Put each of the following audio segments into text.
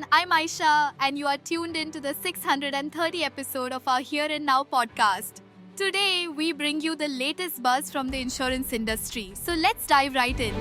everyone. I'm Aisha, and you are tuned in to the 630 episode of our Here and Now podcast. Today, we bring you the latest buzz from the insurance industry. So let's dive right in.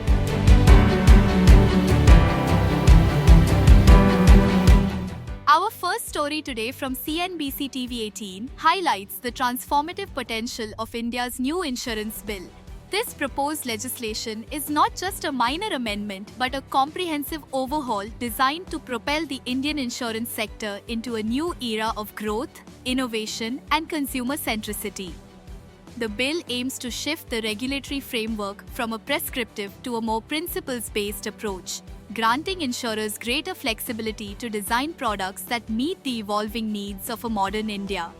Our first story today from CNBC TV 18 highlights the transformative potential of India's new insurance bill. This proposed legislation is not just a minor amendment but a comprehensive overhaul designed to propel the Indian insurance sector into a new era of growth, innovation, and consumer centricity. The bill aims to shift the regulatory framework from a prescriptive to a more principles-based approach, granting insurers greater flexibility to design products that meet the evolving needs of a modern India.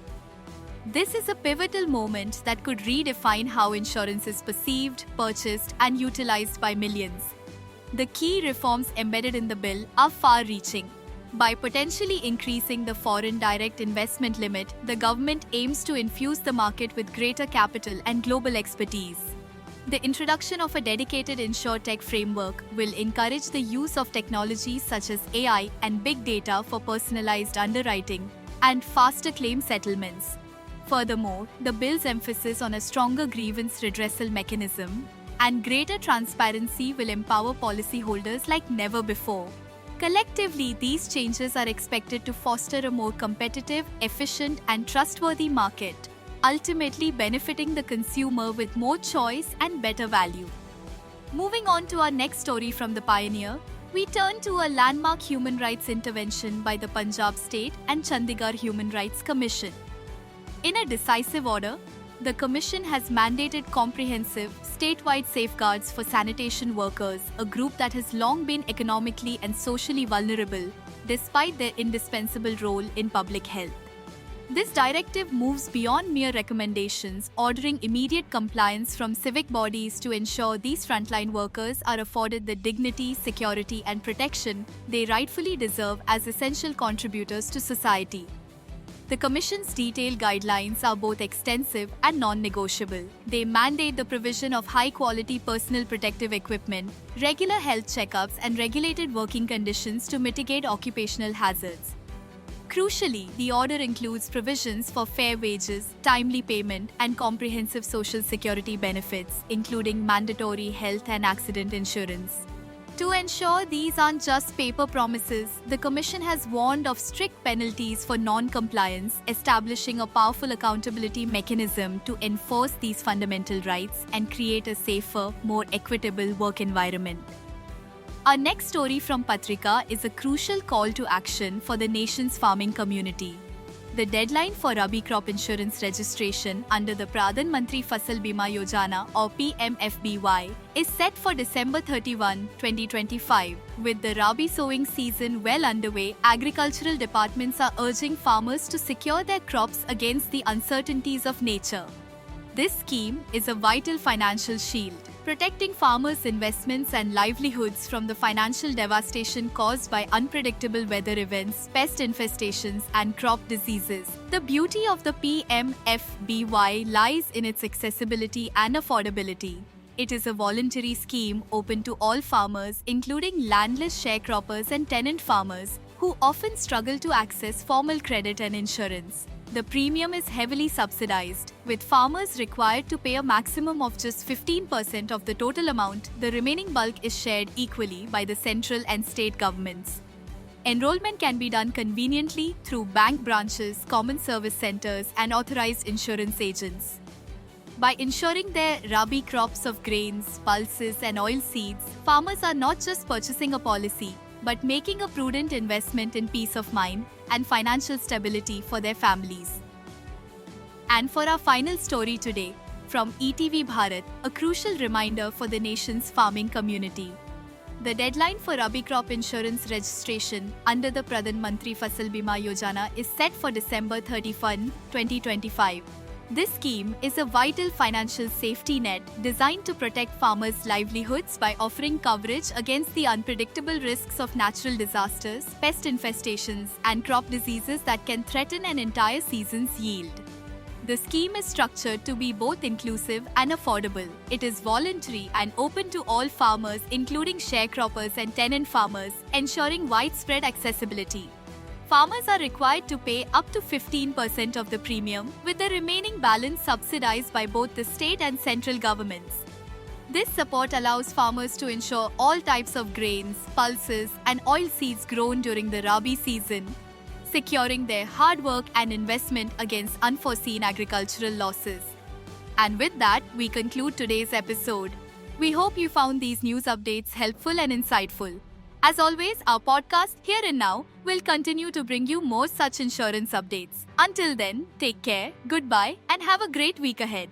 This is a pivotal moment that could redefine how insurance is perceived, purchased, and utilized by millions. The key reforms embedded in the bill are far-reaching. By potentially increasing the foreign direct investment limit, the government aims to infuse the market with greater capital and global expertise. The introduction of a dedicated InsurTech framework will encourage the use of technologies such as AI and big data for personalized underwriting and faster claim settlements. Furthermore, the bill's emphasis on a stronger grievance redressal mechanism and greater transparency will empower policyholders like never before. Collectively, these changes are expected to foster a more competitive, efficient, and trustworthy market, ultimately benefiting the consumer with more choice and better value. Moving on to our next story from The Pioneer, we turn to a landmark human rights intervention by the Punjab State and Chandigarh Human Rights Commission. In a decisive order, the Commission has mandated comprehensive, statewide safeguards for sanitation workers, a group that has long been economically and socially vulnerable, despite their indispensable role in public health. This directive moves beyond mere recommendations, ordering immediate compliance from civic bodies to ensure these frontline workers are afforded the dignity, security, and protection they rightfully deserve as essential contributors to society. The Commission's detailed guidelines are both extensive and non-negotiable. They mandate the provision of high-quality personal protective equipment, regular health checkups, and regulated working conditions to mitigate occupational hazards. Crucially, the order includes provisions for fair wages, timely payment, and comprehensive social security benefits, including mandatory health and accident insurance. To ensure these aren't just paper promises, the Commission has warned of strict penalties for non-compliance, establishing a powerful accountability mechanism to enforce these fundamental rights and create a safer, more equitable work environment. Our next story from Patrika is a crucial call to action for the nation's farming community. The deadline for Rabi crop insurance registration under the Pradhan Mantri Fasal Bima Yojana or PMFBY is set for December 31, 2025. With the Rabi sowing season well underway, agricultural departments are urging farmers to secure their crops against the uncertainties of nature. This scheme is a vital financial shield, protecting farmers' investments and livelihoods from the financial devastation caused by unpredictable weather events, pest infestations, and crop diseases. The beauty of the PMFBY lies in its accessibility and affordability. It is a voluntary scheme open to all farmers, including landless sharecroppers and tenant farmers, who often struggle to access formal credit and insurance. The premium is heavily subsidized, with farmers required to pay a maximum of just 15% of the total amount. The remaining bulk is shared equally by the central and state governments. Enrollment can be done conveniently through bank branches, common service centers, and authorized insurance agents. By insuring their Rabi crops of grains, pulses, and oilseeds, farmers are not just purchasing a policy, but making a prudent investment in peace of mind and financial stability for their families. And for our final story today, from ETV Bharat, a crucial reminder for the nation's farming community. The deadline for Rabi crop insurance registration under the Pradhan Mantri Fasal Bima Yojana is set for December 31, 2025. This scheme is a vital financial safety net designed to protect farmers' livelihoods by offering coverage against the unpredictable risks of natural disasters, pest infestations, and crop diseases that can threaten an entire season's yield. The scheme is structured to be both inclusive and affordable. It is voluntary and open to all farmers, including sharecroppers and tenant farmers, ensuring widespread accessibility. Farmers are required to pay up to 15% of the premium, with the remaining balance subsidized by both the state and central governments. This support allows farmers to ensure all types of grains, pulses, and oilseeds grown during the Rabi season, securing their hard work and investment against unforeseen agricultural losses. And with that, we conclude today's episode. We hope you found these news updates helpful and insightful. As always, our podcast Here and Now will continue to bring you more such insurance updates. Until then, take care, goodbye, and have a great week ahead.